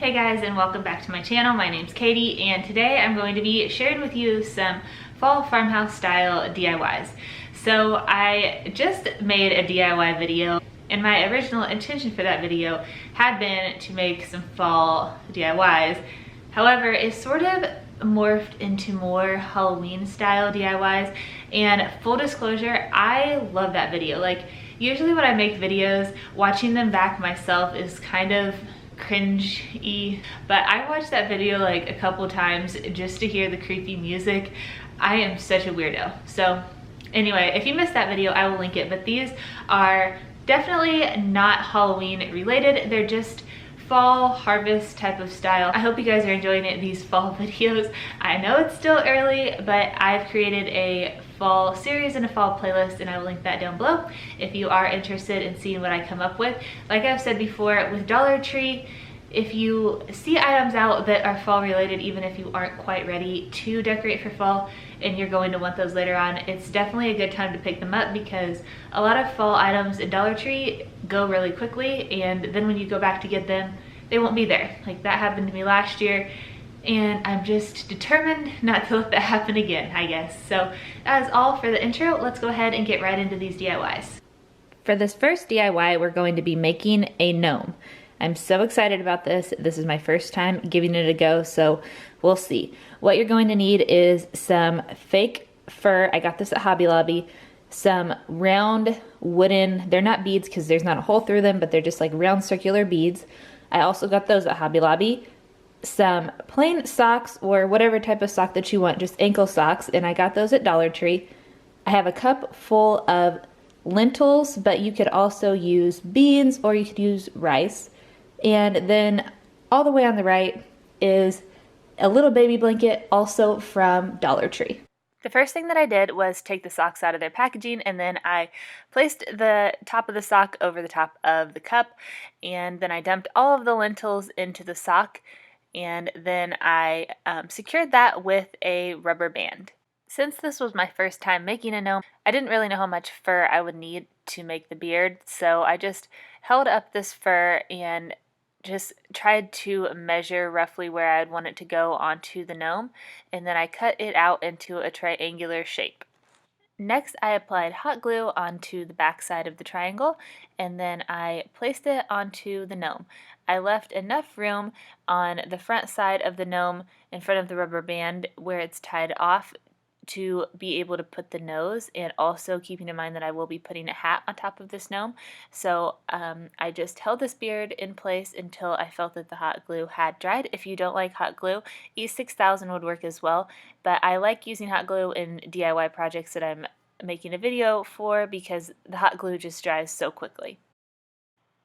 Hey guys, and welcome back to my channel. My name's Katie, and today I'm going to be sharing with you some fall farmhouse style DIYs. So I just made a DIY video, and my original intention for that video had been to make some fall DIYs. However, it sort of morphed into more Halloween style DIYs, and full disclosure, I love that video. Like, usually when I make videos, watching them back myself is kind of cringe-y, but I watched that video like a couple times just to hear the creepy music. I am such a weirdo. So anyway, if you missed that video, I will link it, but these are definitely not Halloween related. They're just fall harvest type of style. I hope you guys are enjoying these fall videos. I know it's still early, but I've created a fall series and a fall playlist, and I will link that down below if you are interested in seeing what I come up with. Like I've said before, with Dollar Tree, if you see items out that are fall related, even if you aren't quite ready to decorate for fall and you're going to want those later on, it's definitely a good time to pick them up, because a lot of fall items at Dollar Tree go really quickly, and then when you go back to get them, they won't be there. Like, that happened to me last year, and I'm just determined not to let that happen again, I guess. So that is all for the intro. Let's go ahead and get right into these DIYs. For this first DIY, we're going to be making a gnome. I'm so excited about this. This is my first time giving it a go, so we'll see. What you're going to need is some fake fur. I got this at Hobby Lobby. Some round wooden, they're not beads because there's not a hole through them, but they're just like round circular beads. I also got those at Hobby Lobby. Some plain socks, or whatever type of sock that you want, just ankle socks, and I got those at Dollar Tree. I have a cup full of lentils, but you could also use beans or you could use rice. And then all the way on the right is a little baby blanket, also from Dollar Tree. The first thing that I did was take the socks out of their packaging, and then I placed the top of the sock over the top of the cup, and then I dumped all of the lentils into the sock, and then I secured that with a rubber band. Since this was my first time making a gnome, I didn't really know how much fur I would need to make the beard, so I just held up this fur and just tried to measure roughly where I'd want it to go onto the gnome, and then I cut it out into a triangular shape. Next, I applied hot glue onto the back side of the triangle, and then I placed it onto the gnome. I left enough room on the front side of the gnome in front of the rubber band where it's tied off to be able to put the nose, and also keeping in mind that I will be putting a hat on top of this gnome. So I just held this beard in place until I felt that the hot glue had dried. If you don't like hot glue, E6000 would work as well, but I like using hot glue in DIY projects that I'm making a video for because the hot glue just dries so quickly.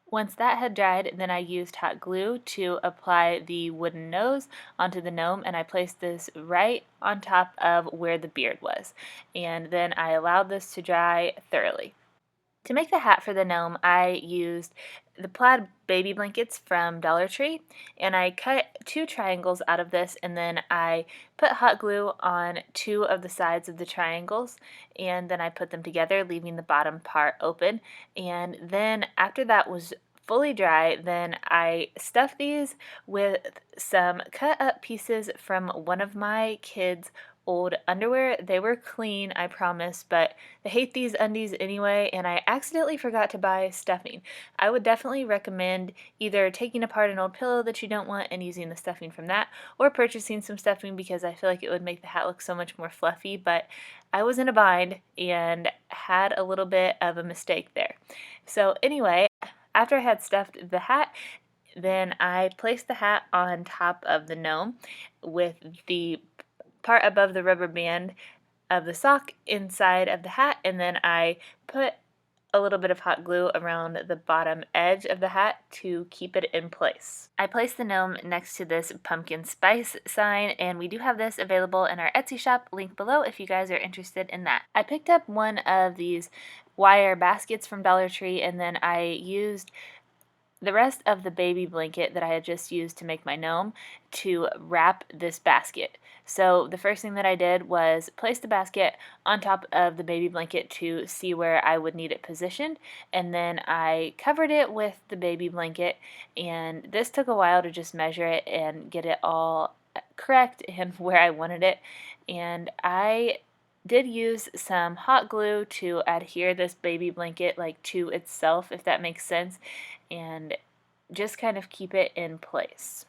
Once that had dried, then I used hot glue to apply the wooden nose onto the gnome, and I placed this right on top of where the beard was. And then I allowed this to dry thoroughly. To make the hat for the gnome, I used the plaid baby blankets from Dollar Tree, and I cut 2 triangles out of this, and then I put hot glue on 2 of the sides of the triangles, and then I put them together, leaving the bottom part open. And then after that was fully dry, then I stuffed these with some cut up pieces from one of my kids' old underwear. They were clean, I promise, but I hate these undies anyway, and I accidentally forgot to buy stuffing. I would definitely recommend either taking apart an old pillow that you don't want and using the stuffing from that, or purchasing some stuffing, because I feel like it would make the hat look so much more fluffy. But I was in a bind and had a little bit of a mistake there. So anyway, after I had stuffed the hat, then I placed the hat on top of the gnome with the part above the rubber band of the sock inside of the hat, and then I put a little bit of hot glue around the bottom edge of the hat to keep it in place. I placed the gnome next to this pumpkin spice sign, and we do have this available in our Etsy shop, link below if you guys are interested in that. I picked up one of these wire baskets from Dollar Tree, and then I used the rest of the baby blanket that I had just used to make my gnome to wrap this basket. So the first thing that I did was place the basket on top of the baby blanket to see where I would need it positioned, and then I covered it with the baby blanket, and this took a while to just measure it and get it all correct and where I wanted it. And I did use some hot glue to adhere this baby blanket like to itself, if that makes sense, and just kind of keep it in place.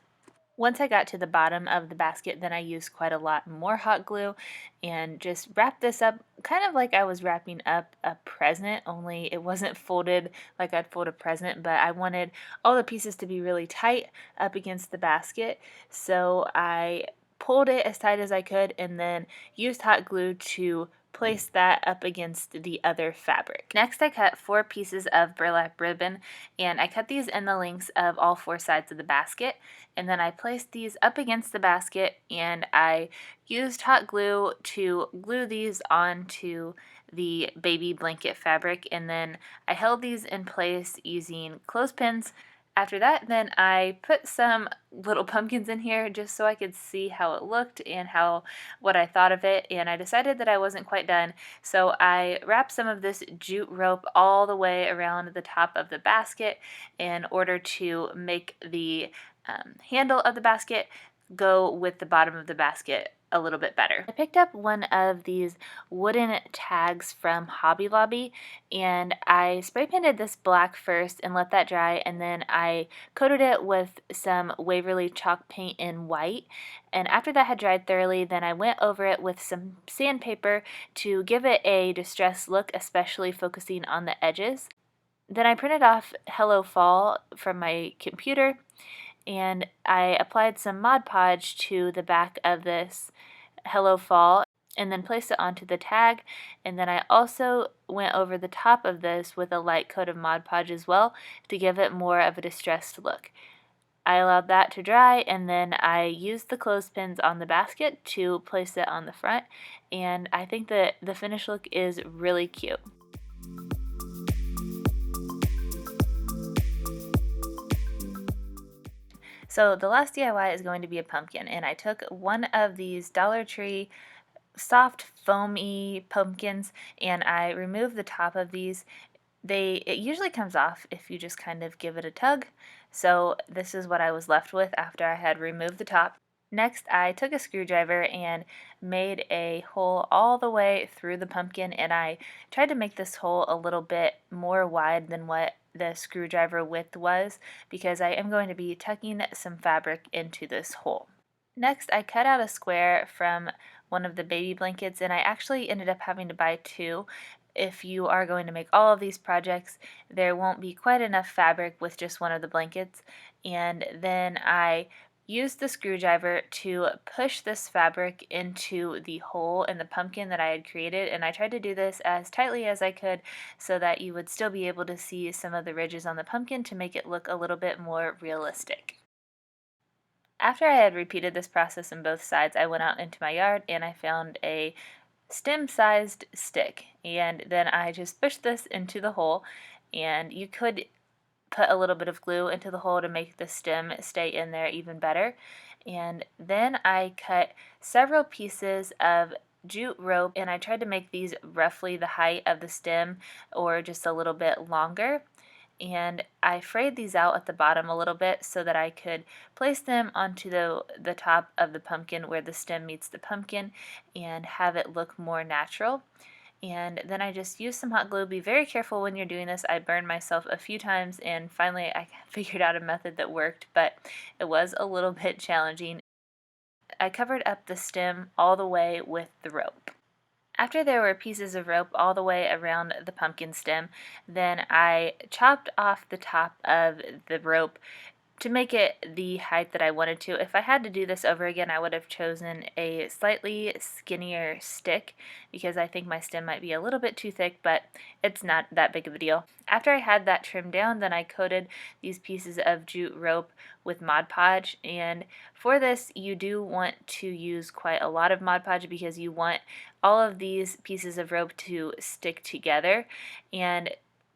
Once I got to the bottom of the basket, then I used quite a lot more hot glue and just wrapped this up kind of like I was wrapping up a present, only it wasn't folded like I'd fold a present, but I wanted all the pieces to be really tight up against the basket, so I pulled it as tight as I could and then used hot glue to place that up against the other fabric. Next, I cut 4 pieces of burlap ribbon, and I cut these in the lengths of all 4 sides of the basket, and then I placed these up against the basket, and I used hot glue to glue these onto the baby blanket fabric, and then I held these in place using clothespins. After that, then I put some little pumpkins in here just so I could see how it looked and what I thought of it, and I decided that I wasn't quite done, so I wrapped some of this jute rope all the way around the top of the basket in order to make the handle of the basket go with the bottom of the basket a little bit better. I picked up one of these wooden tags from Hobby Lobby, and I spray painted this black first and let that dry, and then I coated it with some Waverly chalk paint in white, and after that had dried thoroughly, then I went over it with some sandpaper to give it a distressed look, especially focusing on the edges. Then I printed off Hello Fall from my computer, and I applied some Mod Podge to the back of this Hello Fall and then placed it onto the tag, and then I also went over the top of this with a light coat of Mod Podge as well to give it more of a distressed look. I allowed that to dry, and then I used the clothespins on the basket to place it on the front, and I think that the finished look is really cute. So the last DIY is going to be a pumpkin, and I took one of these Dollar Tree soft foamy pumpkins and I removed the top of these. It usually comes off if you just kind of give it a tug, so this is what I was left with after I had removed the top. Next, I took a screwdriver and made a hole all the way through the pumpkin, and I tried to make this hole a little bit more wide than what the screwdriver width was, because I am going to be tucking some fabric into this hole. Next, I cut out a square from one of the baby blankets, and I actually ended up having to buy 2. If you are going to make all of these projects, there won't be quite enough fabric with just one of the blankets, and then I used the screwdriver to push this fabric into the hole in the pumpkin that I had created, and I tried to do this as tightly as I could so that you would still be able to see some of the ridges on the pumpkin to make it look a little bit more realistic. After I had repeated this process on both sides, I went out into my yard and I found a stem-sized stick, and then I just pushed this into the hole, and you could put a little bit of glue into the hole to make the stem stay in there even better. And then I cut several pieces of jute rope, and I tried to make these roughly the height of the stem or just a little bit longer, and I frayed these out at the bottom a little bit so that I could place them onto the top of the pumpkin where the stem meets the pumpkin and have it look more natural. And then I just used some hot glue. Be very careful when you're doing this. I burned myself a few times, and finally I figured out a method that worked, but it was a little bit challenging. I covered up the stem all the way with the rope. After there were pieces of rope all the way around the pumpkin stem, then I chopped off the top of the rope to make it the height that I wanted to. If I had to do this over again, I would have chosen a slightly skinnier stick because I think my stem might be a little bit too thick, but it's not that big of a deal. After I had that trimmed down, then I coated these pieces of jute rope with Mod Podge, and for this you do want to use quite a lot of Mod Podge because you want all of these pieces of rope to stick together, and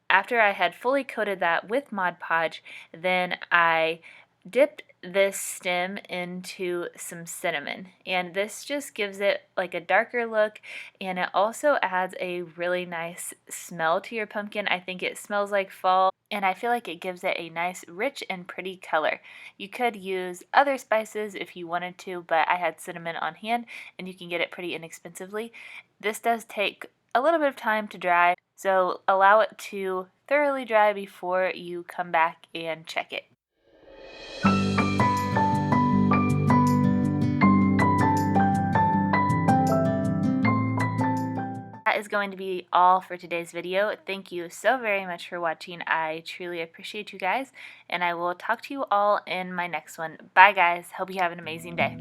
after I had fully coated that with Mod Podge, then I dipped this stem into some cinnamon, and this just gives it like a darker look, and it also adds a really nice smell to your pumpkin. I think it smells like fall, and I feel like it gives it a nice rich and pretty color. You could use other spices if you wanted to, but I had cinnamon on hand and you can get it pretty inexpensively. This does take a little bit of time to dry, so allow it to thoroughly dry before you come back and check it. That is going to be all for today's video. Thank you so very much for watching. I truly appreciate you guys, and I will talk to you all in my next one. Bye guys. Hope you have an amazing day.